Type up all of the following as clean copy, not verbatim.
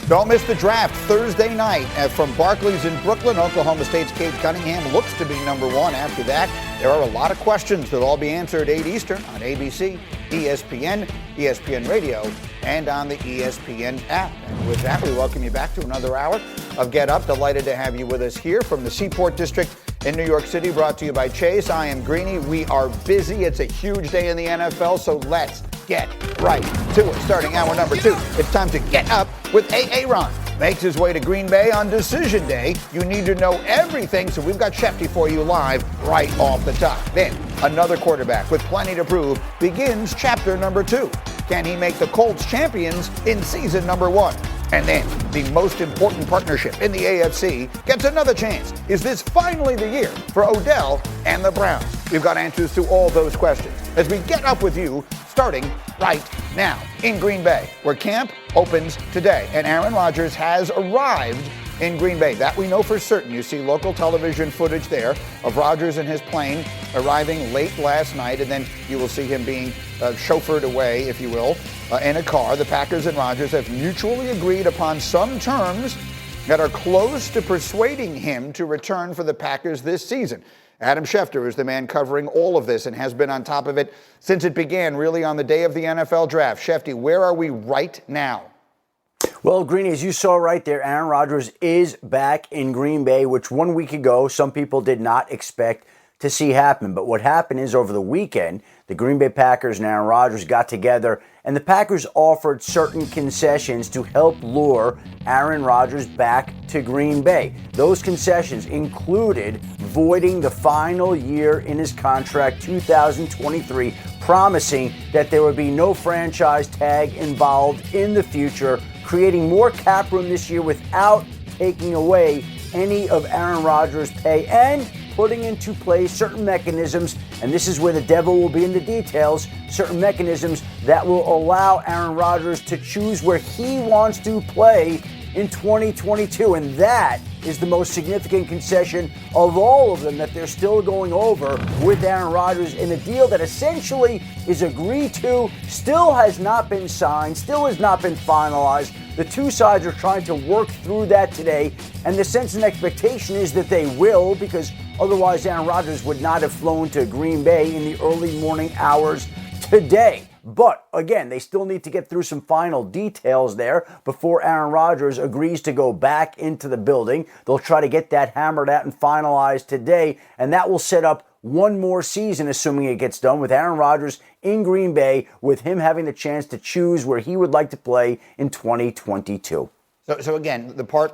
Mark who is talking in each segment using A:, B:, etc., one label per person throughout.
A: Don't miss the draft Thursday night from Barclays in Brooklyn. Oklahoma State's Cade Cunningham looks to be number one. After that, there are a lot of questions that will all be answered at 8 Eastern on ABC, ESPN, ESPN Radio, and on the ESPN app. And with that, we welcome you back to another hour of Get Up. Delighted to have you with us here from the Seaport District in New York City, brought to you by Chase. I am Greeny. We are busy. It's a huge day in the NFL, so let's get right to it. Starting hour number 2, it's time to get up with Aaron. Makes his way to Green Bay on decision day. You need to know everything, so we've got Shefty for you live right off the top. Then, another quarterback with plenty to prove begins chapter number 2. Can he make the Colts champions in season number 1? And then, the most important partnership in the AFC gets another chance. Is this finally the year for Odell and the Browns? We've got answers to all those questions as we get up with you, starting right now in Green Bay, where camp opens today. And Aaron Rodgers has arrived in Green Bay. That we know for certain. You see local television footage there of Rodgers and his plane arriving late last night, and then you will see him being chauffeured away, if you will, in a car. The Packers and Rodgers have mutually agreed upon some terms that are close to persuading him to return for the Packers this season. Adam Schefter is the man covering all of this and has been on top of it since it began, really on the day of the NFL draft. Shefty, where are we right now?
B: Well, Greeny, as you saw right there, Aaron Rodgers is back in Green Bay, which 1 week ago some people did not expect to see happen. But what happened is over the weekend, the Green Bay Packers and Aaron Rodgers got together, and the Packers offered certain concessions to help lure Aaron Rodgers back to Green Bay. Those concessions included voiding the final year in his contract, 2023, promising that there would be no franchise tag involved in the future, creating more cap room this year without taking away any of Aaron Rodgers' pay, and putting into place certain mechanisms, and this is where the devil will be in the details, certain mechanisms that will allow Aaron Rodgers to choose where he wants to play in 2022. And that is the most significant concession of all of them that they're still going over with Aaron Rodgers in a deal that essentially is agreed to, still has not been signed, still has not been finalized. The two sides are trying to work through that today, and the sense and expectation is that they will, because otherwise Aaron Rodgers would not have flown to Green Bay in the early morning hours today. But again, they still need to get through some final details there before Aaron Rodgers agrees to go back into the building. They'll try to get that hammered out and finalized today, and that will set up one more season, assuming it gets done, with Aaron Rodgers in Green Bay, with him having the chance to choose where he would like to play in 2022.
A: So again, the part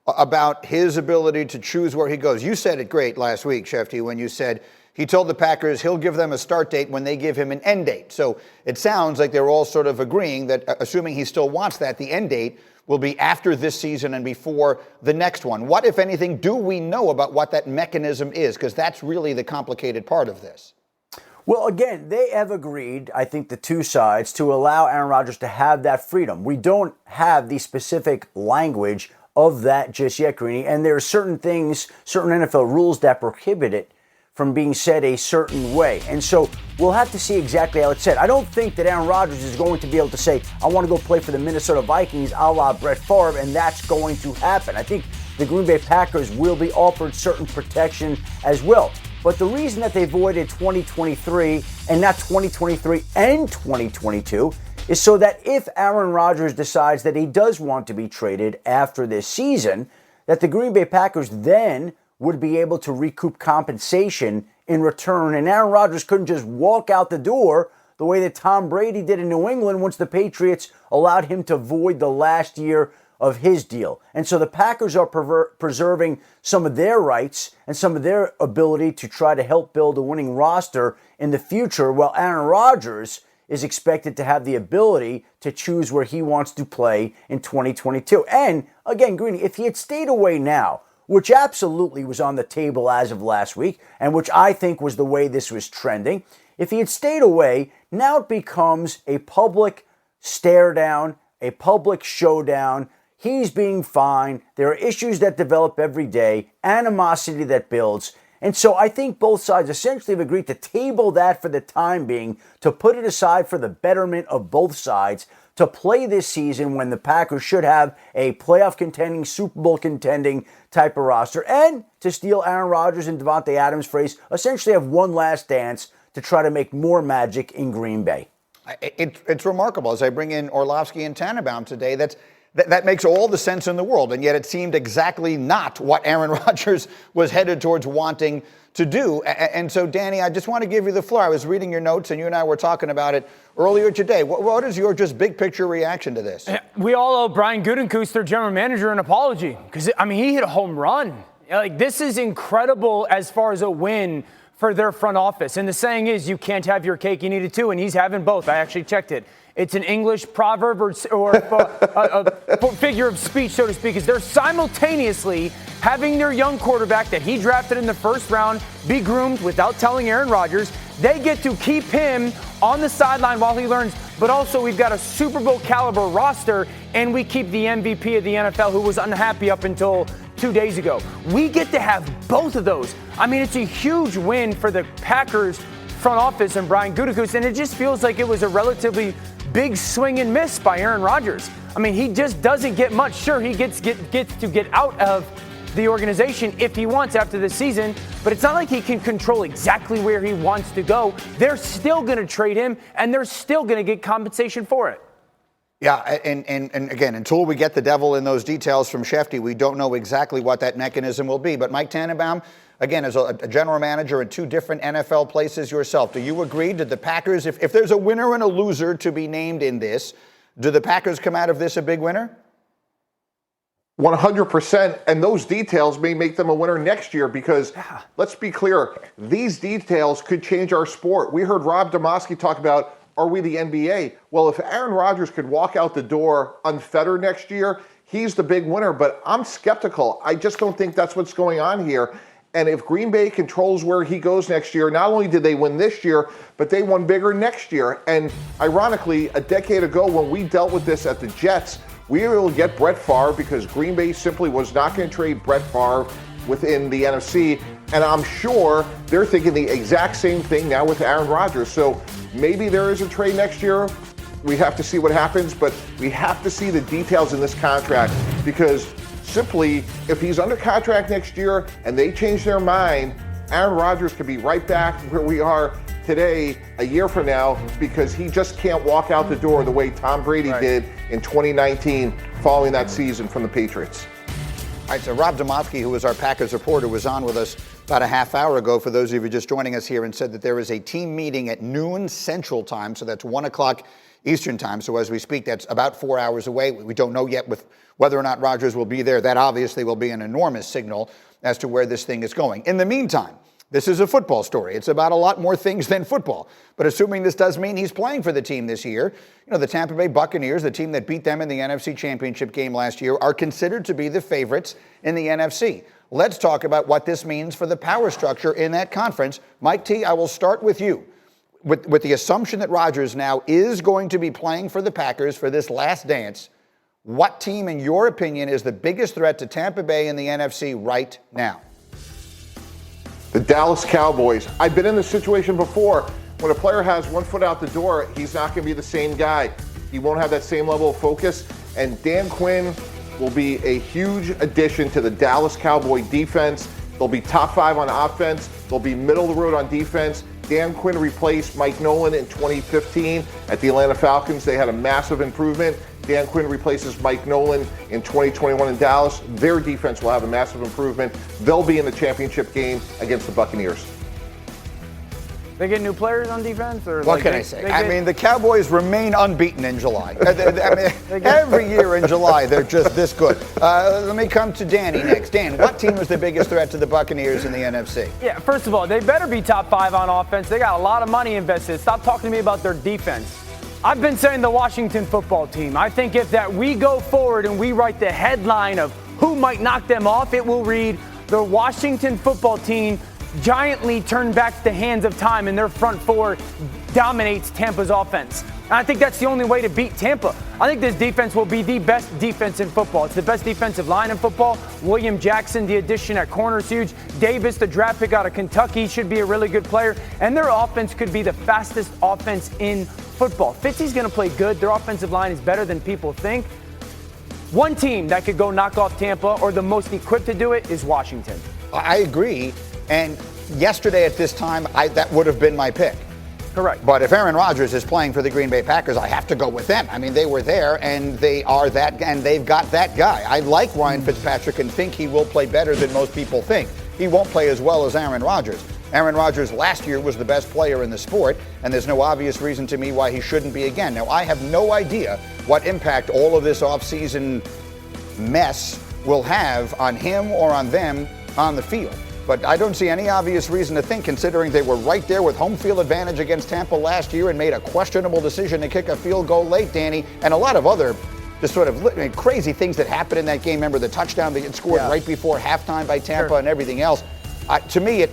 A: about his ability to choose where he goes, you said it great last week, Shefty, when you said he told the Packers he'll give them a start date when they give him an end date. So it sounds like they're all sort of agreeing that, assuming he still wants that, the end date will be after this season and before the next one. What, if anything, do we know about what that mechanism is? Because that's really the complicated part of this.
B: Well, again, they have agreed, I think the two sides, to allow Aaron Rodgers to have that freedom. We don't have the specific language of that just yet, Greeny, and there are certain things, certain NFL rules that prohibit it from being said a certain way. And so we'll have to see exactly how it's said. I don't think that Aaron Rodgers is going to be able to say, I want to go play for the Minnesota Vikings a la Brett Favre, and that's going to happen. I think the Green Bay Packers will be offered certain protection as well. But the reason that they voided 2023 and not 2023 and 2022 is so that if Aaron Rodgers decides that he does want to be traded after this season, that the Green Bay Packers then would be able to recoup compensation in return. And Aaron Rodgers couldn't just walk out the door the way that Tom Brady did in New England once the Patriots allowed him to void the last year of his deal. And so the Packers are preserving some of their rights and some of their ability to try to help build a winning roster in the future, while Aaron Rodgers is expected to have the ability to choose where he wants to play in 2022. And again, Greeny, if he had stayed away now, which absolutely was on the table as of last week, and which I think was the way this was trending, if he had stayed away, now it becomes a public stare down, a public showdown. He's being fined. There are issues that develop every day, animosity that builds. And so I think both sides essentially have agreed to table that for the time being, to put it aside for the betterment of both sides, to play this season when the Packers should have a playoff contending, Super Bowl contending type of roster, and to steal Aaron Rodgers and Devontae Adams' phrase, essentially have one last dance to try to make more magic in Green Bay.
A: It's remarkable. As I bring in Orlovsky and Tannenbaum today, that makes all the sense in the world, and yet it seemed exactly not what Aaron Rodgers was headed towards wanting to do. And so, Danny, I just want to give you the floor. I was reading your notes, and you and I were talking about it earlier today. What is your just big picture reaction to this?
C: We all owe Brian Gutekunst, their general manager, an apology because, he hit a home run. Like, this is incredible as far as a win for their front office. And the saying is, you can't have your cake, you need it too, and he's having both. I actually checked it. It's an English proverb or a figure of speech, so to speak, is they're simultaneously having their young quarterback that he drafted in the first round be groomed without telling Aaron Rodgers. They get to keep him on the sideline while he learns, but also we've got a Super Bowl caliber roster, and we keep the MVP of the NFL who was unhappy up until 2 days ago. We get to have both of those. It's a huge win for the Packers front office and Brian Gutekunst, and it just feels like it was a relatively big swing and miss by Aaron Rodgers. He just doesn't get much. Sure, he gets to get out of the organization if he wants after the season, but it's not like he can control exactly where he wants to go. They're still going to trade him, and they're still going to get compensation for it.
A: Yeah, and again, until we get the devil in those details from Shefty, we don't know exactly what that mechanism will be. But Mike Tannenbaum, again, as a general manager in two different NFL places yourself, do you agree? Did the Packers, if there's a winner and a loser to be named in this, do the Packers come out of this a big winner?
D: 100%, and those details may make them a winner next year because, let's be clear, these details could change our sport. We heard Rob Demoski talk about, are we the NBA? Well, if Aaron Rodgers could walk out the door unfettered next year, he's the big winner, but I'm skeptical. I just don't think that's what's going on here. And if Green Bay controls where he goes next year, not only did they win this year, but they won bigger next year. And ironically, a decade ago when we dealt with this at the Jets, we were able to get Brett Favre because Green Bay simply was not going to trade Brett Favre within the NFC. And I'm sure they're thinking the exact same thing now with Aaron Rodgers. So maybe there is a trade next year. We have to see what happens, but we have to see the details in this contract because simply, if he's under contract next year and they change their mind, Aaron Rodgers could be right back where we are today a year from now because he just can't walk out the door the way Tom Brady did in 2019 following that season from the Patriots.
A: All right, so Rob Demoski, who was our Packers reporter, was on with us about a half hour ago, for those of you just joining us here, and said that there is a team meeting at noon Central Time, so that's 1 o'clock Eastern Time. So as we speak, that's about 4 hours away. We don't know yet with whether or not Rodgers will be there. That obviously will be an enormous signal as to where this thing is going. In the meantime, this is a football story. It's about a lot more things than football. But assuming this does mean he's playing for the team this year, the Tampa Bay Buccaneers, the team that beat them in the NFC Championship game last year, are considered to be the favorites in the NFC. Let's talk about what this means for the power structure in that conference. Mike T., I will start with you. With the assumption that Rodgers now is going to be playing for the Packers for this last dance, what team, in your opinion, is the biggest threat to Tampa Bay in the NFC right now?
D: The Dallas Cowboys. I've been in this situation before. When a player has 1 foot out the door, he's not going to be the same guy. He won't have that same level of focus. And Dan Quinn will be a huge addition to the Dallas Cowboy defense. They'll be top 5 on offense. They'll be middle of the road on defense. Dan Quinn replaced Mike Nolan in 2015 at the Atlanta Falcons. They had a massive improvement. Dan Quinn replaces Mike Nolan in 2021 in Dallas. Their defense will have a massive improvement. They'll be in the championship game against the Buccaneers.
C: They get new players on defense? Or
A: what can I say? The Cowboys remain unbeaten in July. Every year in July, they're just this good. Let me come to Danny next. Dan, what team is the biggest threat to the Buccaneers in the NFC?
C: Yeah, first of all, they better be top 5 on offense. They got a lot of money invested. Stop talking to me about their defense. I've been saying the Washington football team. I think if that we go forward and we write the headline of who might knock them off, it will read the Washington football team giantly turn back the hands of time, and their front four dominates Tampa's offense. And I think that's the only way to beat Tampa. I think this defense will be the best defense in football. It's the best defensive line in football. William Jackson, the addition at corner, is huge. Davis, the draft pick out of Kentucky, should be a really good player. And their offense could be the fastest offense in football. Fitzy's going to play good. Their offensive line is better than people think. One team that could go knock off Tampa, or the most equipped to do it, is Washington.
A: I agree. And yesterday at this time, that would have been my pick.
C: Correct.
A: But if Aaron Rodgers is playing for the Green Bay Packers, I have to go with them. I mean, they were there, and they are that, and they've got that guy. I like Ryan Fitzpatrick and think he will play better than most people think. He won't play as well as Aaron Rodgers. Aaron Rodgers last year was the best player in the sport, and there's no obvious reason to me why he shouldn't be again. Now, I have no idea what impact all of this offseason mess will have on him or on them on the field. But I don't see any obvious reason to think, considering they were right there with home field advantage against Tampa last year and made a questionable decision to kick a field goal late, Danny, and a lot of other just sort of crazy things that happened in that game. Remember the touchdown that get scored right before halftime by Tampa and everything else. To me,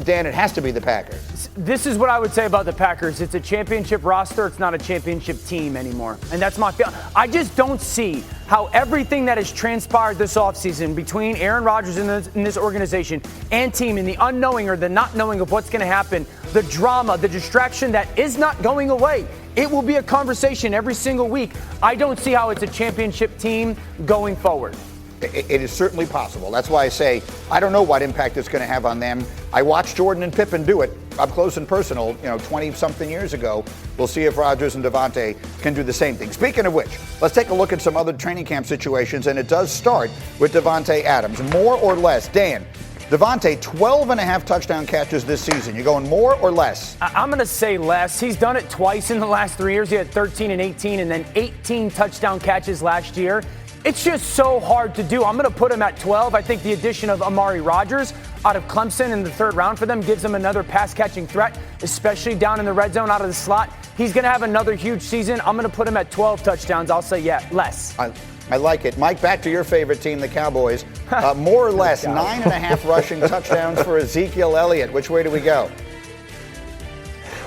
A: Dan, it has to be the Packers.
C: This is what I would say about the Packers. It's a championship roster. It's not a championship team anymore. And that's my feeling. I just don't see how everything that has transpired this offseason between Aaron Rodgers and this organization and team, and the unknowing or the not knowing of what's going to happen, the drama, the distraction that is not going away. It will be a conversation every single week. I don't see how it's a championship team going forward.
A: It is certainly possible. That's why I say I don't know what impact it's going to have on them. I watched Jordan and Pippen do it up close and personal, 20-something years ago. We'll see if Rodgers and Devontae can do the same thing. Speaking of which, let's take a look at some other training camp situations, and it does start with Devontae Adams. More or less, Dan, Devontae, 12.5 touchdown catches this season. You going more or less?
C: I'm going to say less. He's done it twice in the last 3 years. He had 13 and 18, and then 18 touchdown catches last year. It's just so hard to do. I'm going to put him at 12. I think the addition of Amari Rodgers out of Clemson in the third round for them gives him another pass-catching threat, especially down in the red zone out of the slot. He's going to have another huge season. I'm going to put him at 12 touchdowns. I'll say, less.
A: I like it. Mike, back to your favorite team, the Cowboys. More or less, 9.5 rushing touchdowns for Ezekiel Elliott. Which way do we go?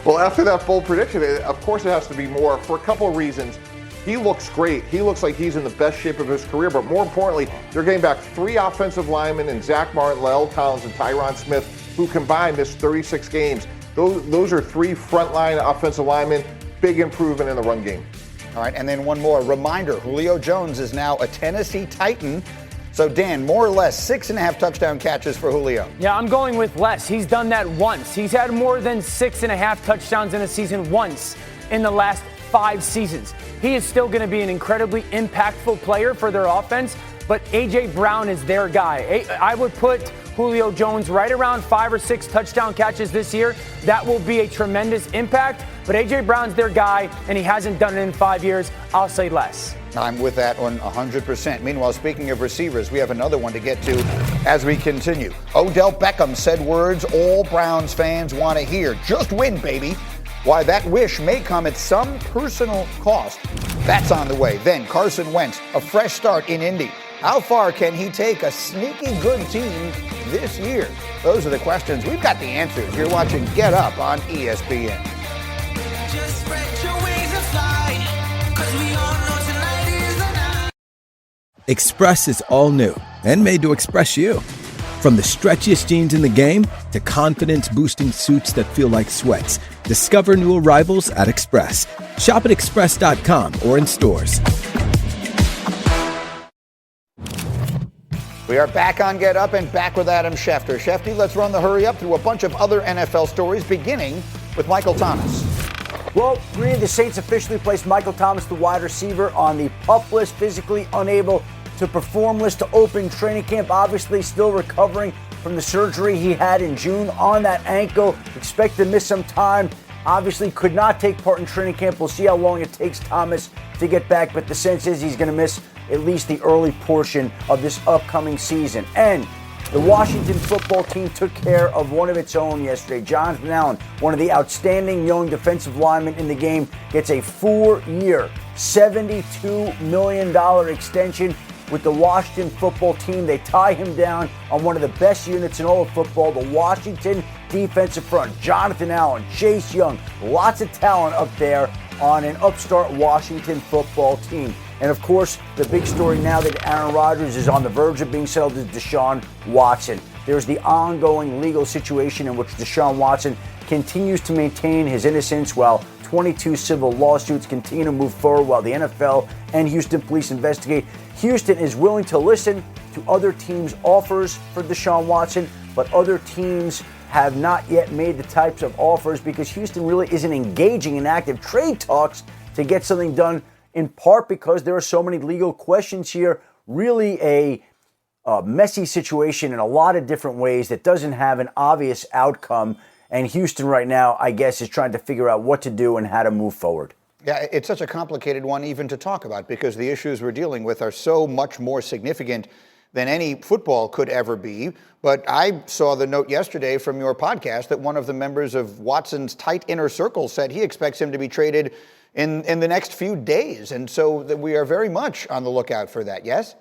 D: Well, after that bold prediction, of course it has to be more for a couple of reasons. He looks great. He looks like he's in the best shape of his career. But more importantly, they're getting back 3 offensive linemen in Zach Martin, La'el Collins, and Tyron Smith, who combined missed 36 games. Those are 3 frontline offensive linemen. Big improvement in the run game.
A: All right, and then one more reminder. Julio Jones is now a Tennessee Titan. So, Dan, more or less, 6.5 touchdown catches for Julio.
C: Yeah, I'm going with less. He's done that once. He's had more than 6.5 touchdowns in a season once in the last 5 seasons. He is still going to be an incredibly impactful player for their offense, but A.J. Brown is their guy. I would put Julio Jones right around 5 or 6 touchdown catches this year. That will be a tremendous impact, but A.J. Brown's their guy, and he hasn't done it in 5 years. I'll say less.
A: I'm with that on 100%. Meanwhile, speaking of receivers, we have another one to get to as we continue. Odell Beckham said words all Browns fans want to hear. Just win, baby. Why that wish may come at some personal cost. That's on the way. Then Carson Wentz, a fresh start in Indy. How far can he take a sneaky good team this year? Those are the questions. We've got the answers. You're watching Get Up on ESPN.
E: Just spread your wings and fly, 'cause we all know tonight is the night.
F: Express is all new and made to express you. From the stretchiest jeans in the game to confidence-boosting suits that feel like sweats, discover new arrivals at Express. Shop at express.com or in stores.
A: We are back on Get Up and back with Adam Schefter. Shefty, let's run the hurry up through a bunch of other NFL stories, beginning with Michael Thomas.
B: Well, the Saints officially placed Michael Thomas, the wide receiver, on the PUP list, physically unable to perform list to open training camp. Obviously still recovering from the surgery he had in June on that ankle. Expect to miss some time. Obviously could not take part in training camp. We'll see how long it takes Thomas to get back, but the sense is he's going to miss at least the early portion of this upcoming season. And the Washington football team took care of one of its own yesterday. Jonathan Allen, one of the outstanding young defensive linemen in the game, gets a 4-year, $72 million extension. with the Washington football team. They tie him down on one of the best units in all of football, the Washington defensive front. Jonathan Allen, Chase Young, lots of talent up there on an upstart Washington football team. And of course, the big story now that Aaron Rodgers is on the verge of being settled is Deshaun Watson. There's the ongoing legal situation in which Deshaun Watson continues to maintain his innocence while 22 civil lawsuits continue to move forward while the NFL and Houston police investigate. Houston is willing to listen to other teams' offers for Deshaun Watson, but other teams have not yet made the types of offers because Houston really isn't engaging in active trade talks to get something done, in part because there are so many legal questions here. Really a messy situation in a lot of different ways that doesn't have an obvious outcome. And Houston right now, I guess, is trying to figure out what to do and how to move forward.
A: Yeah, it's such a complicated one even to talk about because the issues we're dealing with are so much more significant than any football could ever be. But I saw the note yesterday from your podcast that one of the members of Watson's tight inner circle said he expects him to be traded in the next few days. And so that we are very much on the lookout for that, yes?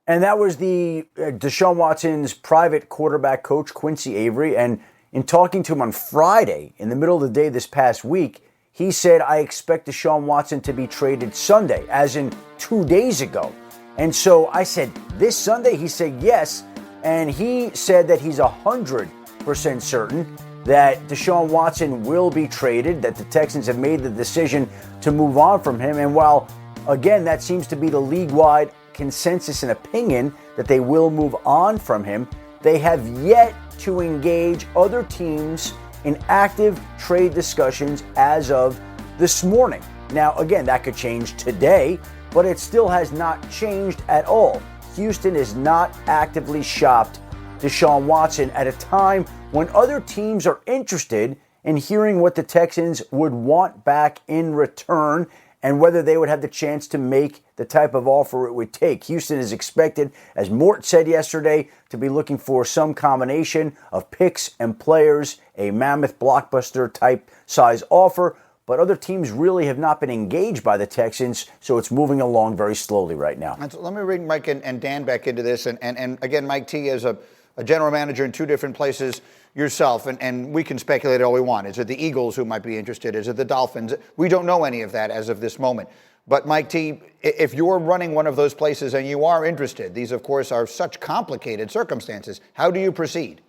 B: And that was the Deshaun Watson's private quarterback coach, Quincy Avery. And in talking to him on Friday, in the middle of the day this past week, he said, I expect Deshaun Watson to be traded Sunday, as in 2 days ago. And so I said, this Sunday? He said, yes. And he said that he's 100% certain that Deshaun Watson will be traded, that the Texans have made the decision to move on from him. And while, again, that seems to be the league-wide consensus and opinion that they will move on from him, they have yet to engage other teams in active trade discussions as of this morning. Now, again, that could change today, but it still has not changed at all. Houston is not actively shopped Deshaun Watson at a time when other teams are interested in hearing what the Texans would want back in return and whether they would have the chance to make the type of offer it would take. Houston is expected, as Mort said yesterday, to be looking for some combination of picks and players, a mammoth blockbuster type size offer. But other teams really have not been engaged by the Texans, so it's moving along very slowly right now.
A: And so let me bring Mike and Dan back into this. And again, Mike T, as a general manager in two different places yourself, and we can speculate all we want. Is it the Eagles who might be interested? Is it the Dolphins? We don't know any of that as of this moment. But Mike T, if you're running one of those places and you are interested, these, of course, are such complicated circumstances. How do you proceed?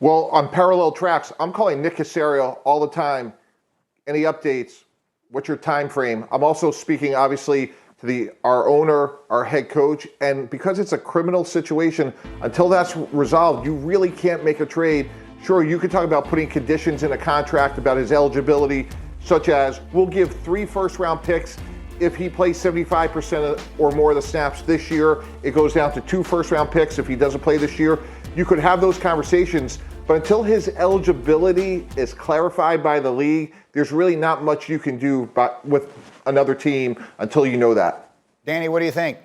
D: Well, on parallel tracks, I'm calling Nick Caserio all the time. Any updates? What's your time frame? I'm also speaking, obviously, to our owner, our head coach, and because it's a criminal situation, until that's resolved, you really can't make a trade. Sure, you could talk about putting conditions in a contract about his eligibility, such as we'll give 3 first-round picks if he plays 75% or more of the snaps this year. It goes down to 2 first-round picks if he doesn't play this year. You could have those conversations, but until his eligibility is clarified by the league, there's really not much you can do with another team until you know that.
A: Danny, what do you think?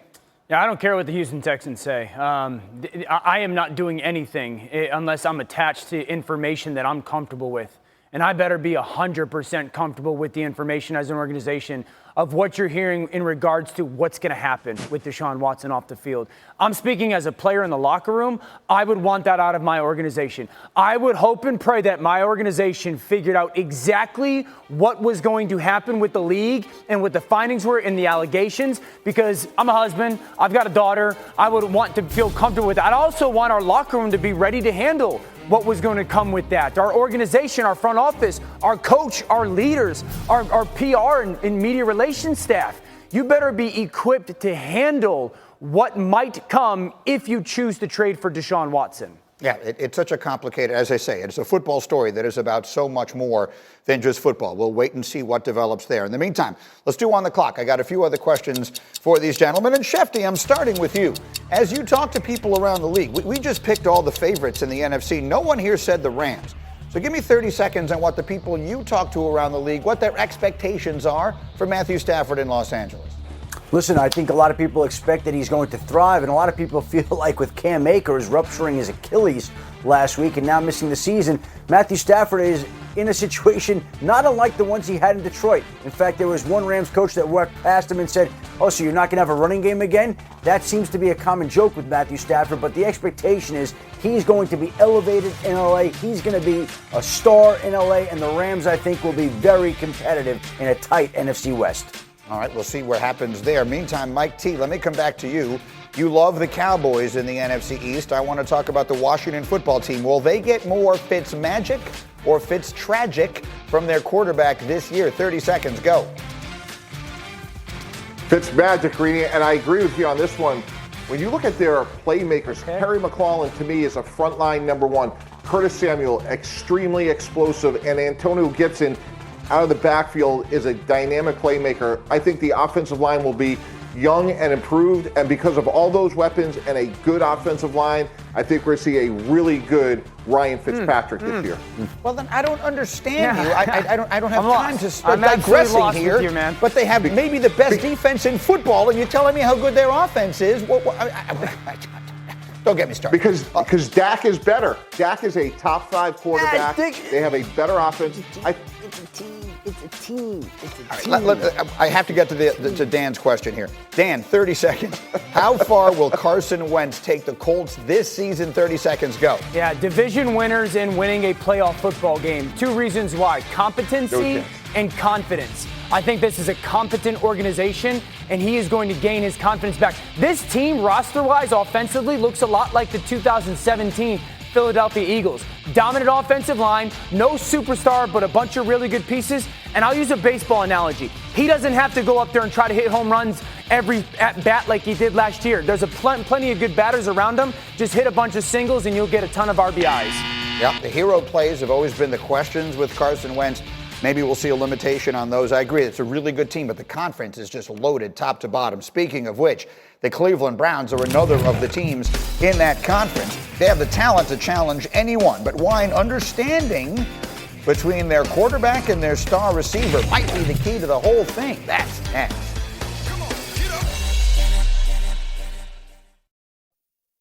C: Yeah, I don't care what the Houston Texans say. I am not doing anything unless I'm attached to information that I'm comfortable with. And I better be 100% comfortable with the information as an organization of what you're hearing in regards to what's going to happen with Deshaun Watson off the field. I'm speaking as a player in the locker room. I would want that out of my organization. I would hope and pray that my organization figured out exactly what was going to happen with the league and what the findings were in the allegations, because I'm a husband, I've got a daughter, I would want to feel comfortable with that. I'd also want our locker room to be ready to handle what was going to come with that. Our organization, our front office, our coach, our leaders, our PR and media relations staff. You better be equipped to handle what might come if you choose to trade for Deshaun Watson.
A: Yeah, it's such a complicated, as I say, it's a football story that is about so much more than just football. We'll wait and see what develops there. In the meantime, let's do On the Clock. I got a few other questions for these gentlemen. And Shefty, I'm starting with you. As you talk to people around the league, we just picked all the favorites in the NFC. No one here said the Rams. So give me 30 seconds on what the people you talk to around the league, what their expectations are for Matthew Stafford in Los Angeles.
B: Listen, I think a lot of people expect that he's going to thrive, and a lot of people feel like with Cam Akers rupturing his Achilles last week and now missing the season, Matthew Stafford is in a situation not unlike the ones he had in Detroit. In fact, there was one Rams coach that walked past him and said, "Oh, so you're not going to have a running game again?" That seems to be a common joke with Matthew Stafford, but the expectation is he's going to be elevated in LA. He's going to be a star in LA, and the Rams, I think, will be very competitive in a tight NFC West.
A: All right, we'll see what happens there. Meantime, Mike T, let me come back to you. You love the Cowboys in the NFC East. I want to talk about the Washington football team. Will they get more Fitzmagic or Fitztragic from their quarterback this year? 30 seconds, go.
D: Fitzmagic, Greeny, and I agree with you on this one. When you look at their playmakers, Terry McLaurin to me is a frontline number one. Curtis Samuel, extremely explosive, and Antonio Gibson out of the backfield is a dynamic playmaker. I think the offensive line will be young and improved, and because of all those weapons and a good offensive line, I think we're going to see a really good Ryan Fitzpatrick this year.
A: Well, then I don't understand you. I don't have
C: I'm
A: time
C: lost.
A: to start
C: I'm absolutely
A: digressing
C: lost with
A: here.
C: you, man.
A: But they have maybe the best defense in football, and you're telling me how good their offense is. Don't get me started.
D: Because Dak is better. Dak is a top 5 quarterback. They have a better offense.
B: It's a team.
A: I have to get to Dan's question here. Dan, 30 seconds. How far will Carson Wentz take the Colts this season? 30 seconds, go.
C: Yeah, division winners and winning a playoff football game. 2 reasons why: competency and confidence. I think this is a competent organization, and he is going to gain his confidence back. This team, roster-wise, offensively, looks a lot like the 2017 Philadelphia Eagles. Dominant offensive line, no superstar, but a bunch of really good pieces. And I'll use a baseball analogy. He doesn't have to go up there and try to hit home runs every at bat like he did last year. There's plenty of good batters around him. Just hit a bunch of singles, and you'll get a ton of RBIs.
A: Yeah, the hero plays have always been the questions with Carson Wentz. Maybe we'll see a limitation on those. I agree, it's a really good team, but the conference is just loaded top to bottom. Speaking of which, the Cleveland Browns are another of the teams in that conference. They have the talent to challenge anyone, but why an understanding between their quarterback and their star receiver might be the key to the whole thing. That's next.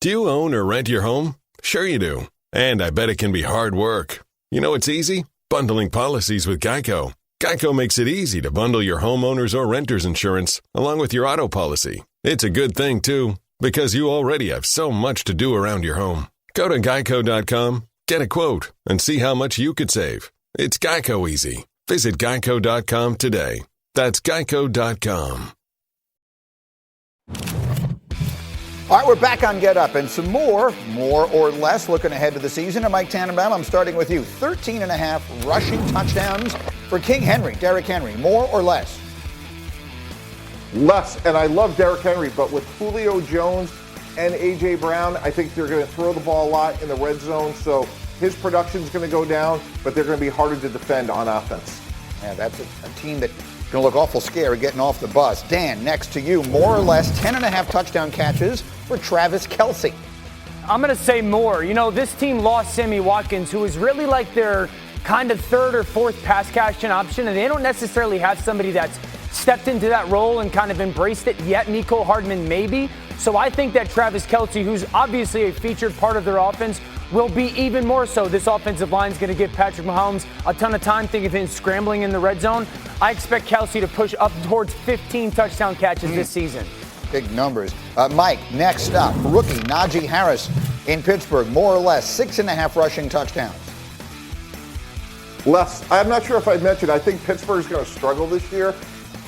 G: Do you own or rent your home? Sure you do. And I bet it can be hard work. You know it's easy? Bundling policies with Geico. Geico makes it easy to bundle your homeowners or renters insurance along with your auto policy. It's a good thing, too, because you already have so much to do around your home. Go to geico.com, get a quote, and see how much you could save. It's Geico easy. Visit geico.com today. That's geico.com.
A: All right, we're back on Get Up, and some more or less, looking ahead to the season. And Mike Tannenbaum, I'm starting with you. 13.5 rushing touchdowns for King Henry, Derrick Henry. More or less?
D: Less, and I love Derrick Henry, but with Julio Jones and A.J. Brown, I think they're going to throw the ball a lot in the red zone, so his production is going to go down, but they're going to be harder to defend on offense.
A: Yeah, that's a team that's going to look awful scary getting off the bus. Dan, next to you, more or less 10.5 touchdown catches for Travis Kelce.
C: I'm going to say more. You know, this team lost Sammy Watkins, who is really like their kind of third or fourth pass catching option, and they don't necessarily have somebody that's stepped into that role and kind of embraced it yet. Mecole Hardman maybe. So I think that Travis Kelce, who's obviously a featured part of their offense, will be even more so. This offensive line is going to give Patrick Mahomes a ton of time thinking of him scrambling in the red zone. I expect Kelce to push up towards 15 touchdown catches this season.
A: Big numbers. Mike, next up, rookie Najee Harris in Pittsburgh, more or less 6.5 rushing touchdowns.
D: Less. I'm not sure if I mentioned, I think Pittsburgh's going to struggle this year,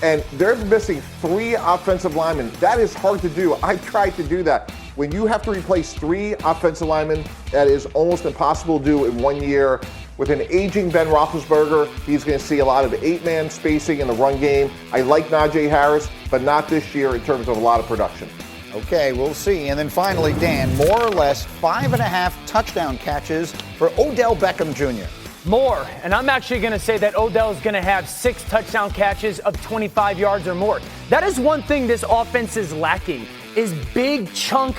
D: and they're missing 3 offensive linemen. That is hard to do. I've tried to do that. When you have to replace 3 offensive linemen, that is almost impossible to do in 1 year. With an aging Ben Roethlisberger, he's going to see a lot of 8-man spacing in the run game. I like Najee Harris, but not this year in terms of a lot of production.
A: Okay, we'll see. And then finally, Dan, more or less 5.5 touchdown catches for Odell Beckham Jr.
C: More. And I'm actually going to say that Odell is going to have 6 touchdown catches of 25 yards or more. That is one thing this offense is lacking, is big chunk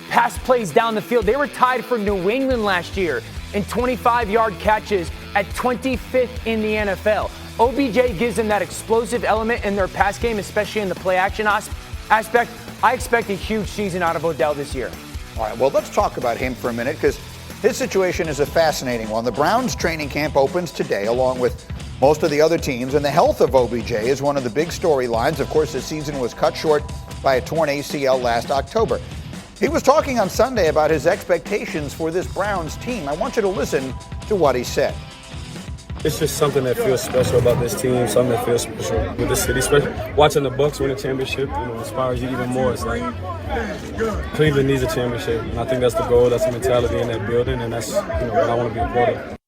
C: pass plays down the field. They were tied for New England last year in 25-yard catches at 25th in the NFL. OBJ gives them that explosive element in their pass game, especially in the play-action aspect. I expect a huge season out of Odell this year.
A: All right, well, let's talk about him for a minute, because His situation is a fascinating one. The Browns training camp opens today, along with most of the other teams, and the health of OBJ is one of the big storylines. Of course, his season was cut short by a torn ACL last October. He was talking on Sunday about his expectations for this Browns team. I want you to listen to what he said.
H: It's just something that feels special about this team, something that feels special with the city, especially watching the Bucs win a championship, inspires you even more. It's like Cleveland needs a championship, and I think that's the goal, that's the mentality in that building, and that's what I want to be a part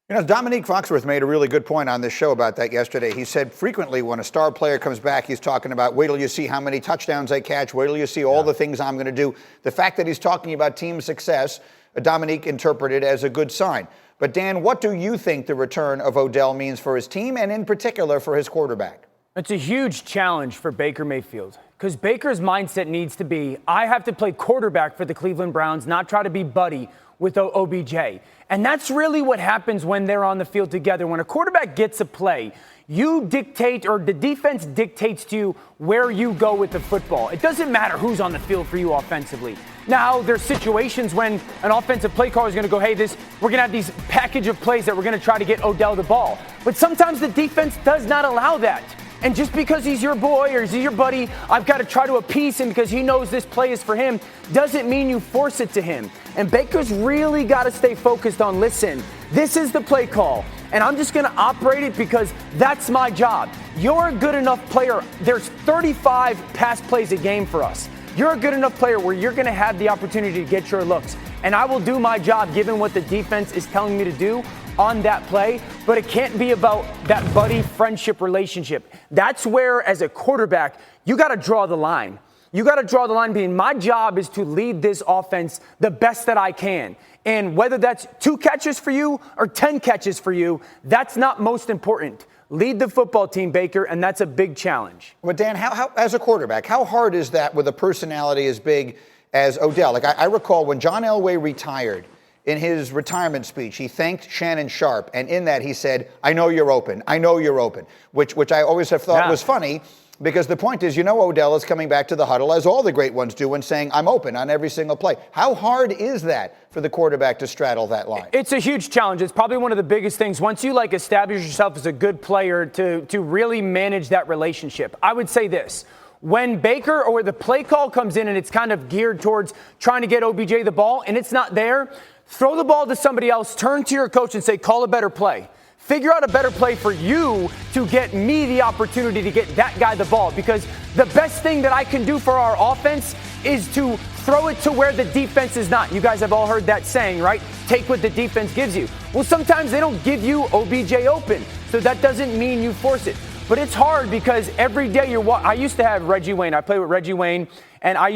H: of.
A: Dominique Foxworth made a really good point on this show about that yesterday. He said frequently when a star player comes back, he's talking about, wait till you see how many touchdowns I catch, wait till you see all the things I'm going to do. The fact that he's talking about team success, Dominique interpreted as a good sign. But Dan, what do you think the return of Odell means for his team and in particular for his quarterback?
C: It's a huge challenge for Baker Mayfield because Baker's mindset needs to be, I have to play quarterback for the Cleveland Browns, not try to be buddy with OBJ. And that's really what happens when they're on the field together. When a quarterback gets a play, you dictate, or the defense dictates to you where you go with the football. It doesn't matter who's on the field for you offensively. Now, there's situations when an offensive play caller is going to go, hey, we're going to have these package of plays that we're going to try to get Odell the ball. But sometimes the defense does not allow that. And just because he's your boy or he's your buddy, I've got to try to appease him because he knows this play is for him, doesn't mean you force it to him. And Baker's really got to stay focused on, listen, this is the play call, and I'm just going to operate it because that's my job. You're a good enough player. There's 35 pass plays a game for us. You're a good enough player where you're going to have the opportunity to get your looks. And I will do my job given what the defense is telling me to do on that play, but it can't be about that buddy friendship relationship. That's where, as a quarterback, you got to draw the line. You got to draw the line being my job is to lead this offense the best that I can. And whether that's 2 catches for you or 10 catches for you, that's not most important. Lead the football team, Baker, and that's a big challenge.
A: But Dan, how as a quarterback, how hard is that with a personality as big as Odell? Like I recall when John Elway retired, in his retirement speech, he thanked Shannon Sharpe, and in that he said, I know you're open, I know you're open, which I always have thought was funny, because the point is, Odell is coming back to the huddle, as all the great ones do, and saying, I'm open on every single play. How hard is that for the quarterback to straddle that line?
C: It's a huge challenge. It's probably one of the biggest things. Once you establish yourself as a good player to really manage that relationship, I would say this. When Baker or the play call comes in and it's kind of geared towards trying to get OBJ the ball and it's not there, throw the ball to somebody else, turn to your coach and say, call a better play. Figure out a better play for you to get me the opportunity to get that guy the ball. Because the best thing that I can do for our offense is to throw it to where the defense is not. You guys have all heard that saying, right? Take what the defense gives you. Well, sometimes they don't give you OBJ open. So that doesn't mean you force it. But it's hard because every day I used to have Reggie Wayne. I played with Reggie Wayne, and he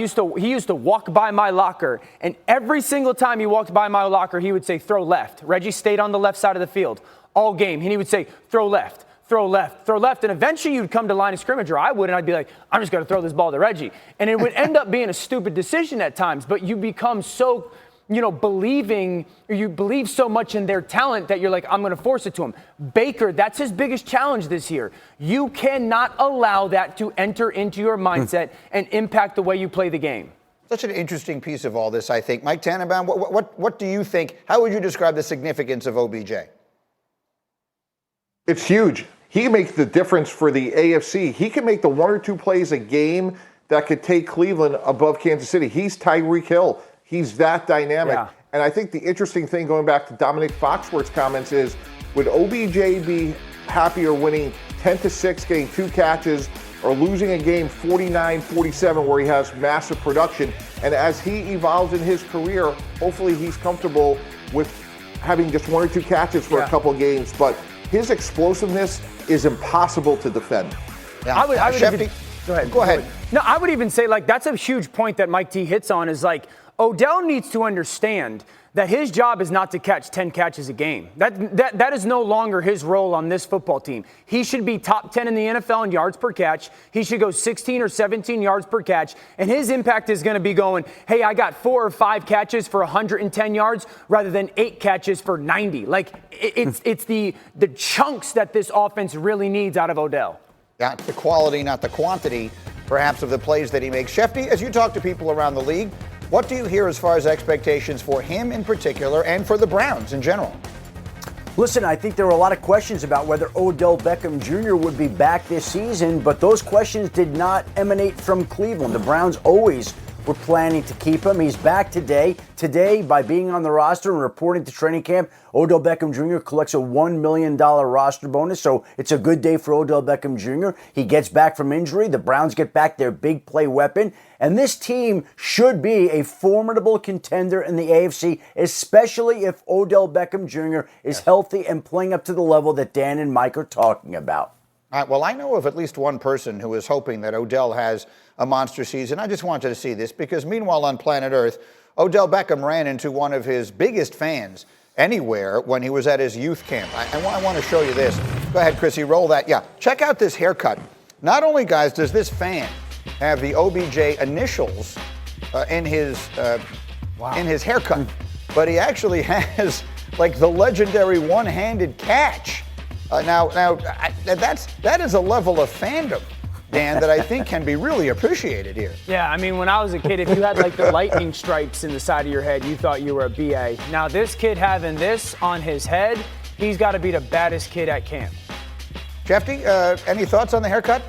C: used to walk by my locker, and every single time he walked by my locker, he would say, throw left. Reggie stayed on the left side of the field all game, and he would say, throw left, throw left, throw left, and eventually you'd come to line of scrimmage, or I would, and I'd be like, I'm just going to throw this ball to Reggie. And it would end up being a stupid decision at times, but you become so you believe so much in their talent that you're like, I'm going to force it to him. Baker, that's his biggest challenge this year. You cannot allow that to enter into your mindset and impact the way you play the game.
A: Such an interesting piece of all this, I think. Mike Tannenbaum, what do you think? How would you describe the significance of OBJ?
D: It's huge. He makes the difference for the AFC. He can make the 1 or 2 plays a game that could take Cleveland above Kansas City. He's Tyreek Hill. He's that dynamic. Yeah. And I think the interesting thing, going back to Dominique Foxworth's comments, is would OBJ be happier winning 10-6, getting 2 catches, or losing a game 49-47 where he has massive production? And as he evolves in his career, hopefully he's comfortable with having just 1 or 2 catches for a couple of games. But his explosiveness is impossible to defend.
C: Yeah. I would
A: Shefty, go ahead.
C: No, I would even say, that's a huge point that Mike T hits on, is Odell needs to understand that his job is not to catch 10 catches a game. That is no longer his role on this football team. He should be top 10 in the NFL in yards per catch. He should go 16 or 17 yards per catch. And his impact is going to be going, hey, I got 4 or 5 catches for 110 yards rather than 8 catches for 90. It's the chunks that this offense really needs out of Odell.
A: Not the quality, not the quantity, perhaps, of the plays that he makes. Shefty, as you talk to people around the league, What do you hear as far as expectations for him in particular and for the Browns in general?
B: Listen, I think there were a lot of questions about whether Odell Beckham Jr. would be back this season, but those questions did not emanate from Cleveland. The Browns always were planning to keep him. He's back today. Today, by being on the roster and reporting to training camp, Odell Beckham Jr. collects a $1 million roster bonus, so it's a good day for Odell Beckham Jr. He gets back from injury. The Browns get back their big play weapon, and this team should be a formidable contender in the AFC, especially if Odell Beckham Jr. is healthy and playing up to the level that Dan and Mike are talking about.
A: All right, well, I know of at least one person who is hoping that Odell has a monster season. I just wanted to see this because meanwhile on planet Earth, Odell Beckham ran into one of his biggest fans anywhere when he was at his youth camp. I want to show you this. Go ahead, Chrissy, roll that. Yeah, check out this haircut. Not only, guys, does this fan have the OBJ initials in his haircut, but he actually has like the legendary one-handed catch. That is a level of fandom, Dan, that I think can be really appreciated here.
C: Yeah, I mean, when I was a kid, if you had like the lightning stripes in the side of your head, you thought you were a BA. Now this kid having this on his head, he's got to be the baddest kid at camp.
A: Jeffy, any thoughts on the haircut?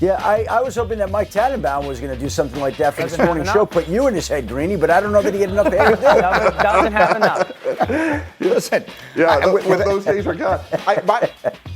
B: Yeah, I was hoping that Mike Tannenbaum was going to do something like that for this morning show, put you in his head, Greeny, but I don't know that he had enough hair to do it.
C: Doesn't have enough.
A: Listen.
D: Yeah, those days are gone.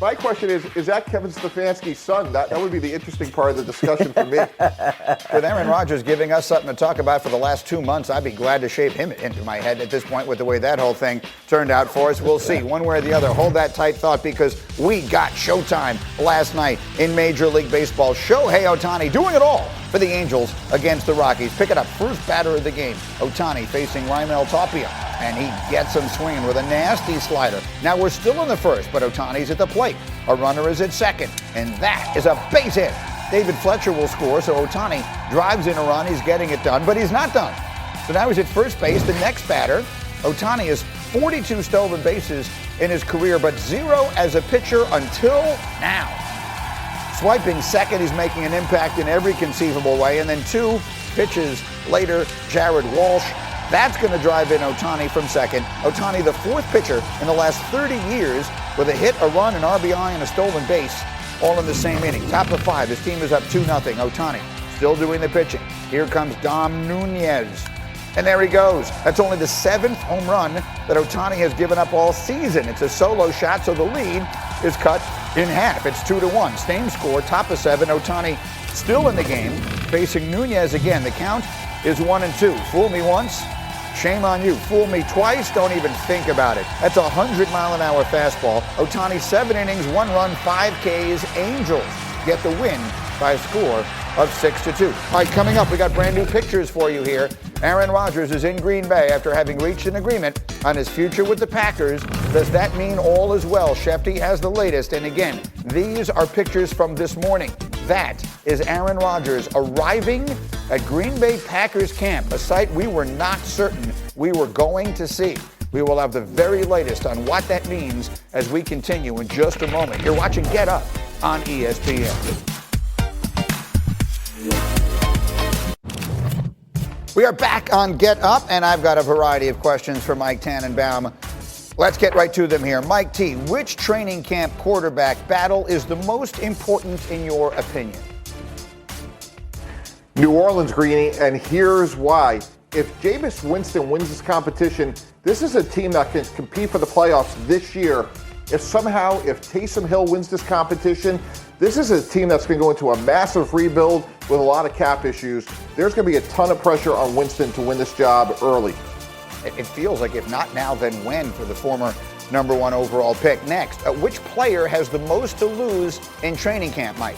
D: My question is that Kevin Stefanski's son? That would be the interesting part of the discussion for me.
A: With Aaron Rodgers giving us something to talk about for the last 2 months, I'd be glad to shape him into my head at this point with the way that whole thing turned out for us. We'll see one way or the other. Hold that tight thought because we got showtime last night in Major League Baseball. Shohei Ohtani doing it all for the Angels against the Rockies. Pick it up, first batter of the game. Ohtani facing Raimel Tapia, and he gets him swinging with a nasty slider. Now we're still in the first, but Ohtani's at the plate. A runner is at second, and that is a base hit. David Fletcher will score, so Ohtani drives in a run. He's getting it done, but he's not done. So now he's at first base. The next batter, Ohtani has 42 stolen bases in his career, but 0 as a pitcher until now. Swiping second, he's making an impact in every conceivable way. And then 2 pitches later, Jared Walsh. That's going to drive in Ohtani from second. Ohtani, the 4th pitcher in the last 30 years with a hit, a run, an RBI, and a stolen base, all in the same inning. Top of 5, his team is up 2-0. Ohtani still doing the pitching. Here comes Dom Nunez. And there he goes. That's only the 7th home run that Ohtani has given up all season. It's a solo shot, so the lead is cut in half. It's 2-1. Same score, top of 7. Ohtani still in the game, facing Nunez again. The count is 1-2. Fool me once, shame on you. Fool me twice, don't even think about it. That's a 100-mile-an-hour fastball. Ohtani, 7 innings, 1 run, 5 Ks. Angels get the win by a score of 6-2. All right, coming up, we got brand new pictures for you here. Aaron Rodgers is in Green Bay after having reached an agreement on his future with the Packers. Does that mean all is well? Shefty has the latest. And again, these are pictures from this morning. That is Aaron Rodgers arriving at Green Bay Packers camp, a site we were not certain we were going to see. We will have the very latest on what that means as we continue in just a moment. You're watching Get Up on ESPN. We are back on Get Up, and I've got a variety of questions for Mike Tannenbaum. Let's get right to them here. Mike T, which training camp quarterback battle is the most important in your opinion?
D: New Orleans, Greeny, and here's why. If Jameis Winston wins this competition, this is a team that can compete for the playoffs this year. If Taysom Hill wins this competition, this is a team that's going to go into a massive rebuild with a lot of cap issues. There's going to be a ton of pressure on Winston to win this job early.
A: It feels like if not now, then when for the former number 1 overall pick. Next, which player has the most to lose in training camp, Mike?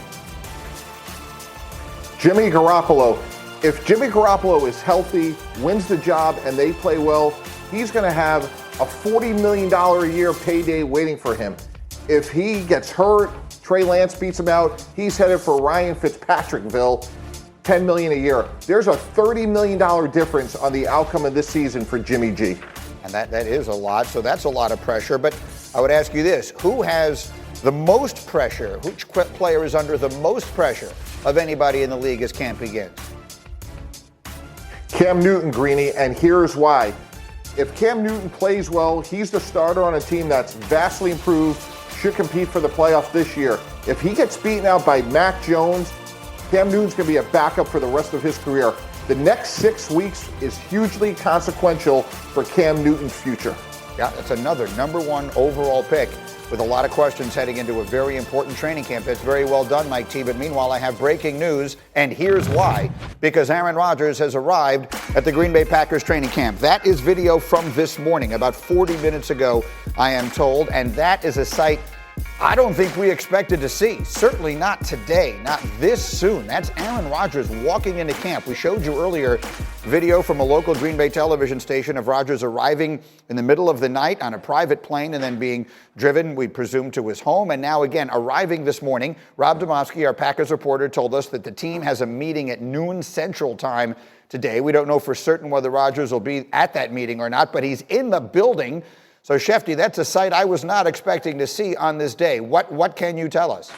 D: Jimmy Garoppolo. If Jimmy Garoppolo is healthy, wins the job, and they play well, he's going to have a $40 million a year payday waiting for him. If he gets hurt, Trey Lance beats him out, he's headed for Ryan Fitzpatrickville, $10 million a year. There's a $30 million difference on the outcome of this season for Jimmy G.
A: And that is a lot, so that's a lot of pressure. But I would ask you this, who has the most pressure? Which player is under the most pressure of anybody in the league as camp begins?
D: Cam Newton, Greeny, and here's why. If Cam Newton plays well, he's the starter on a team that's vastly improved, should compete for the playoffs this year. If he gets beaten out by Mac Jones, Cam Newton's going to be a backup for the rest of his career. The next 6 weeks is hugely consequential for Cam Newton's future.
A: Yeah, that's another number one overall pick with a lot of questions heading into a very important training camp. That's very well done, Mike T. But meanwhile, I have breaking news, and here's why. Because Aaron Rodgers has arrived at the Green Bay Packers training camp. That is video from this morning, about 40 minutes ago, I am told. And that is a sight I don't think we expected to see. Certainly not today, not this soon. That's Aaron Rodgers walking into camp. We showed you earlier video from a local Green Bay television station of Rodgers arriving in the middle of the night on a private plane and then being driven, we presume, to his home. And now again, arriving this morning, Rob Demovsky, our Packers reporter, told us that the team has a meeting at noon Central Time today. We don't know for certain whether Rodgers will be at that meeting or not, but he's in the building. So, Shefty, that's a sight I was not expecting to see on this day. What can you tell us?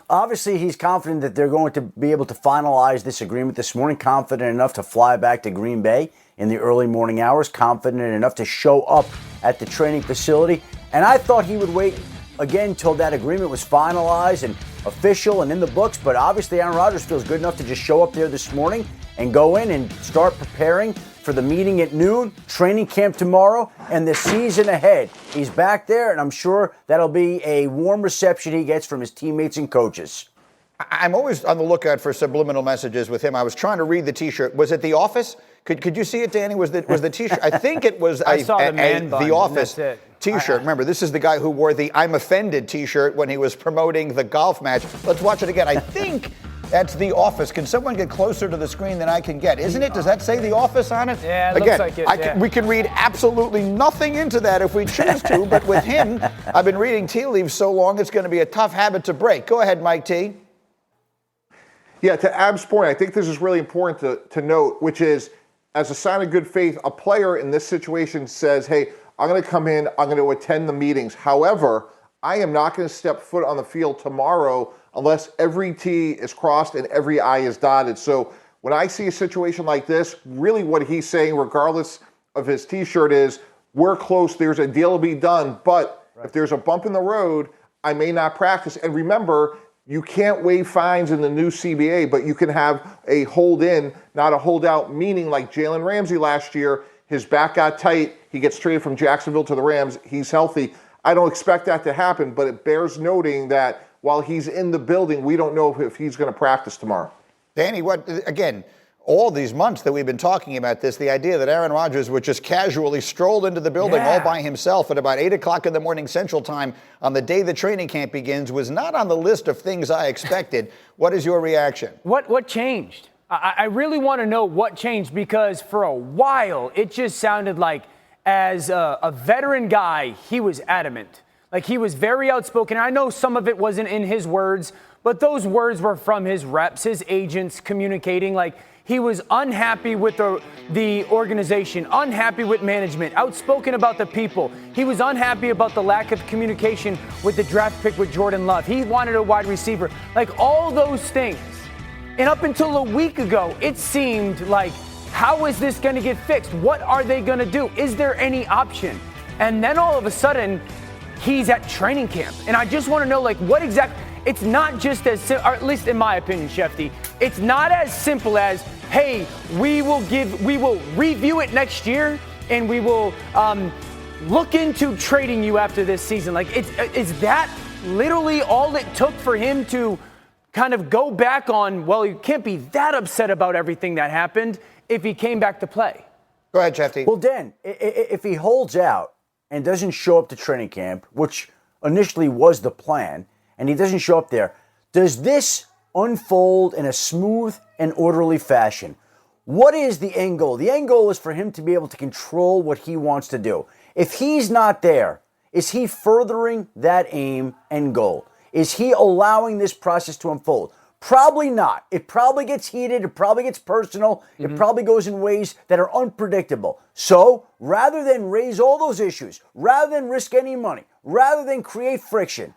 B: Obviously, he's confident that they're going to be able to finalize this agreement this morning, confident enough to fly back to Green Bay in the early morning hours, confident enough to show up at the training facility. And I thought he would wait again till that agreement was finalized and official and in the books. But obviously, Aaron Rodgers feels good enough to just show up there this morning and go in and start preparing for the meeting at noon, training camp tomorrow, and the season ahead. He's back there, and I'm sure that'll be a warm reception he gets from his teammates and coaches.
A: I'm always on the lookout for subliminal messages with him. I was trying to read the T-shirt. Was it The Office? Could you see it, Danny? Was the T-shirt? I think it was
C: I saw the man bun,
A: The Office
C: that's it.
A: T-shirt. Remember, this is the guy who wore the I'm Offended T-shirt when he was promoting the golf match. Let's watch it again. I think that's The Office. Can someone get closer to the screen than I can get? Isn't it? Does that say The Office on it?
C: Yeah, it
A: again,
C: looks like it.
A: we can read absolutely nothing into that if we choose to, but with him, I've been reading tea leaves so long, it's going to be a tough habit to break. Go ahead, Mike T.
D: Yeah, to Ab's point, I think this is really important to note, which is, as a sign of good faith, a player in this situation says, hey, I'm going to come in, I'm going to attend the meetings. However, I am not going to step foot on the field tomorrow unless every T is crossed and every I is dotted. So when I see a situation like this, really what he's saying, regardless of his T-shirt, is we're close, there's a deal to be done, but if there's a bump in the road, I may not practice. And remember, you can't waive fines in the new CBA, but you can have a hold-in, not a holdout, meaning like Jalen Ramsey last year, his back got tight, he gets traded from Jacksonville to the Rams, he's healthy. I don't expect that to happen, but it bears noting that while he's in the building, we don't know if he's going to practice tomorrow.
A: Danny, again, all these months that we've been talking about this, the idea that Aaron Rodgers would just casually stroll into the building all by himself at about 8 o'clock in the morning Central Time on the day the training camp begins was not on the list of things I expected. What is your reaction?
C: What changed? I really want to know what changed, because for a while it just sounded like, as a veteran guy, he was adamant. Like, he was very outspoken. I know some of it wasn't in his words, but those words were from his reps, his agents communicating. Like, he was unhappy with the organization, unhappy with management, outspoken about the people. He was unhappy about the lack of communication with the draft pick with Jordan Love. He wanted a wide receiver. Like, all those things. And up until a week ago, it seemed like, how is this going to get fixed? What are they going to do? Is there any option? And then all of a sudden, he's at training camp. And I just want to know, like, what exactly. It's not just as, or at least in my opinion, Shefty, it's not as simple as, hey, we will review it next year and we will look into trading you after this season. Like, is that literally all it took for him to kind of go back on, well, you can't be that upset about everything that happened if he came back to play?
A: Go ahead, Shefty.
B: Well, Dan, if he holds out and doesn't show up to training camp, which initially was the plan, and he doesn't show up there, does this unfold in a smooth and orderly fashion? What is the end goal? The end goal is for him to be able to control what he wants to do. If he's not there, is he furthering that aim and goal? Is he allowing this process to unfold? Probably not. It probably gets heated. It probably gets personal. It probably goes in ways that are unpredictable. So rather than raise all those issues, rather than risk any money, rather than create friction,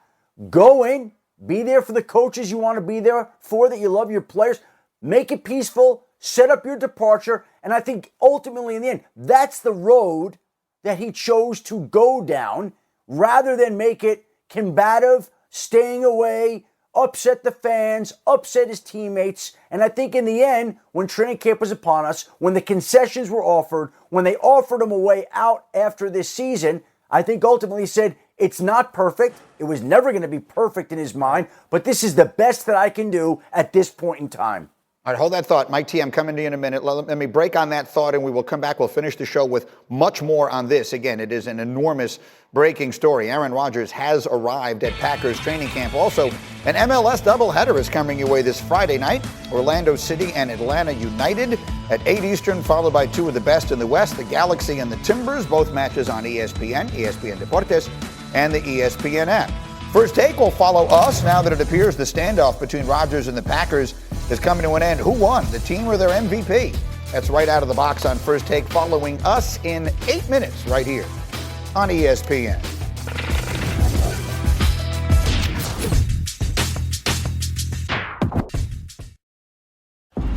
B: go in, be there for the coaches you want to be there for, that you love your players, make it peaceful, set up your departure. And I think ultimately in the end, that's the road that he chose to go down rather than make it combative, staying away, upset the fans, upset his teammates. And I think in the end, when training camp was upon us, when the concessions were offered, when they offered him a way out after this season, I think ultimately he said, it's not perfect. It was never going to be perfect in his mind, but this is the best that I can do at this point in time.
A: All right, hold that thought. Mike T, I'm coming to you in a minute. Let me break on that thought, and we will come back. We'll finish the show with much more on this. Again, it is an enormous breaking story. Aaron Rodgers has arrived at Packers training camp. Also, an MLS doubleheader is coming your way this Friday night. Orlando City and Atlanta United at 8 Eastern, followed by two of the best in the West, the Galaxy and the Timbers, both matches on ESPN, ESPN Deportes, and the ESPN app. First Take will follow us now that it appears the standoff between Rodgers and the Packers is coming to an end. Who won, the team or their MVP? That's right out of the box on First Take, following us in 8 minutes right here on ESPN.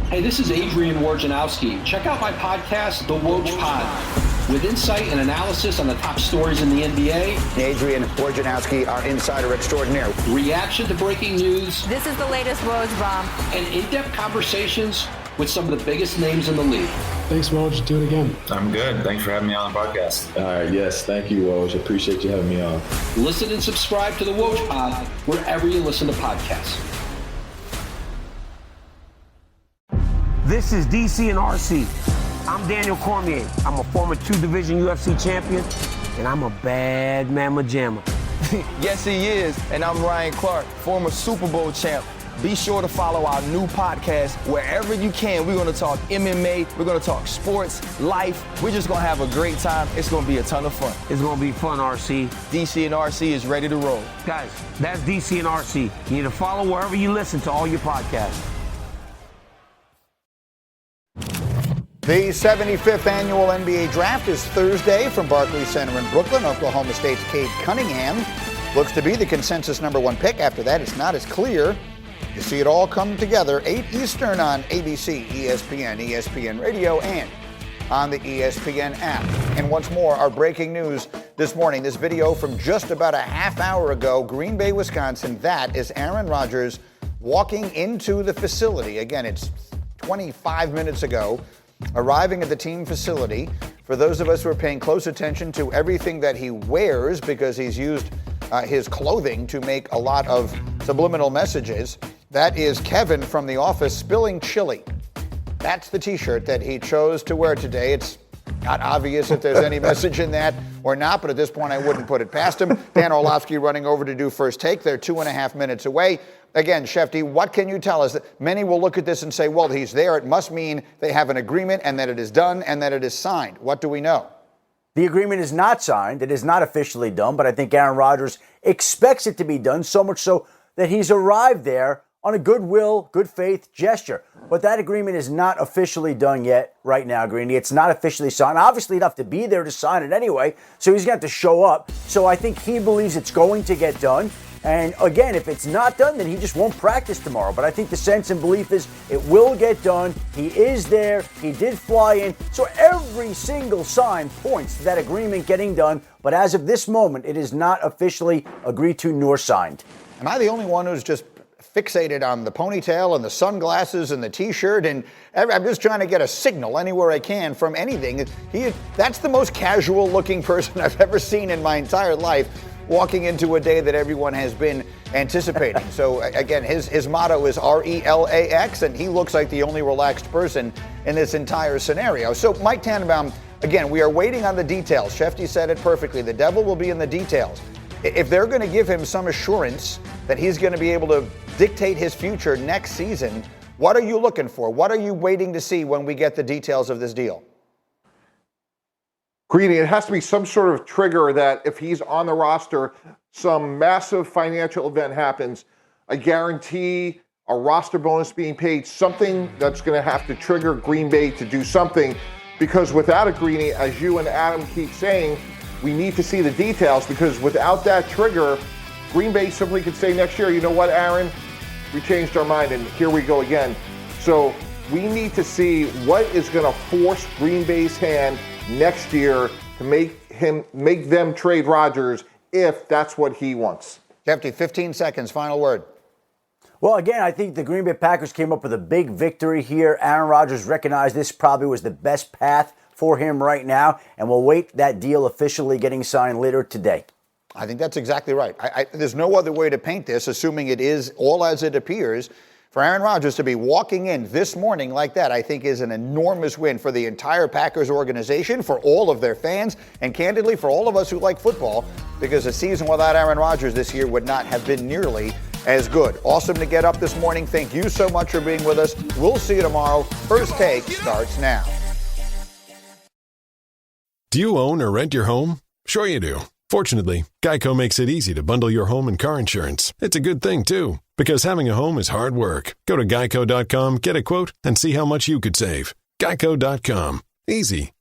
I: Hey, this is Adrian Wojnarowski. Check out my podcast, The Woj Pod, with insight and analysis on the top stories in the NBA.
A: Adrian Wojnarowski, our insider extraordinaire.
I: Reaction to breaking news.
J: This is the latest Woj bomb.
I: And in-depth conversations with some of the biggest names in the league.
H: Thanks, Woj. Do it again.
K: I'm good. Thanks for having me on the podcast.
L: All right. Yes. Thank you, Woj. Appreciate you having me on.
I: Listen and subscribe to The Woj Pod wherever you listen to podcasts.
M: This is DC and RC. I'm Daniel Cormier. I'm a former 2-division UFC champion, and I'm a bad mamma jamma.
N: Yes, he is. And I'm Ryan Clark, former Super Bowl champ. Be sure to follow our new podcast wherever you can. We're going to talk MMA. We're going to talk sports, life. We're just going to have a great time. It's going to be a ton of fun.
M: It's going to be fun, RC.
N: DC and RC is ready to roll.
M: Guys, that's DC and RC. You need to follow wherever you listen to all your podcasts.
A: The 75th annual NBA Draft is Thursday from Barclays Center in Brooklyn. Oklahoma State's Cade Cunningham looks to be the consensus number one pick. After that, it's not as clear. You see it all come together. 8 Eastern on ABC, ESPN, ESPN Radio, and on the ESPN app. And once more, our breaking news this morning. This video from just about a half hour ago, Green Bay, Wisconsin. That is Aaron Rodgers walking into the facility. Again, it's 25 minutes ago. Arriving at the team facility. For those of us who are paying close attention to everything that he wears, because he's used his clothing to make a lot of subliminal messages, that is Kevin from The Office spilling chili. That's the t-shirt that he chose to wear today. It's not obvious if there's any message in that or not, but at this point I wouldn't put it past him. Dan Orlovsky running over to do First Take. They're 2.5 minutes away. Again, Shefty, what can you tell us? That many will look at this and say, well, he's there. It must mean they have an agreement and that it is done and that it is signed. What do we know?
B: The agreement is not signed. It is not officially done, but I think Aaron Rodgers expects it to be done, so much so that he's arrived there on a goodwill, good faith gesture. But that agreement is not officially done yet right now, Greeny. It's not officially signed. Obviously, he'd have to be there to sign it anyway, so he's going to have to show up. So I think he believes it's going to get done. And again, if it's not done, then he just won't practice tomorrow. But I think the sense and belief is it will get done. He is there. He did fly in. So every single sign points to that agreement getting done. But as of this moment, it is not officially agreed to nor signed.
A: Am I the only one who's just fixated on the ponytail and the sunglasses and the T-shirt? And I'm just trying to get a signal anywhere I can from anything. That's the most casual-looking person I've ever seen in my entire life, walking into a day that everyone has been anticipating. So again, his motto is RELAX, and he looks like the only relaxed person in this entire scenario. So Mike Tannenbaum, again, we are waiting on the details. Shefty said it perfectly. The devil will be in the details. If they're going to give him some assurance that he's going to be able to dictate his future next season, what are you looking for? What are you waiting to see when we get the details of this deal?
D: Greeny, it has to be some sort of trigger that if he's on the roster, some massive financial event happens, a guarantee, a roster bonus being paid, something that's going to have to trigger Green Bay to do something. Because without a Greeny, as you and Adam keep saying, we need to see the details, because without that trigger, Green Bay simply could say next year, you know what, Aaron, we changed our mind and here we go again. So We need to see what is going to force Green Bay's hand next year to make them trade Rodgers if that's what he wants.
A: Hefty, 15 seconds, final word.
B: Well, again, I think the Green Bay Packers came up with a big victory here. Aaron Rodgers recognized this probably was the best path for him right now, and we'll wait that deal officially getting signed later today.
A: I think that's exactly right. There's no other way to paint this, assuming it is all as it appears. For Aaron Rodgers to be walking in this morning like that, I think is an enormous win for the entire Packers organization, for all of their fans, and candidly for all of us who like football, because a season without Aaron Rodgers this year would not have been nearly as good. Awesome to get up this morning. Thank you so much for being with us. We'll see you tomorrow. First Take starts now.
G: Do you own or rent your home? Sure you do. Fortunately, Geico makes it easy to bundle your home and car insurance. It's a good thing, too, because having a home is hard work. Go to geico.com, get a quote, and see how much you could save. Geico.com. Easy.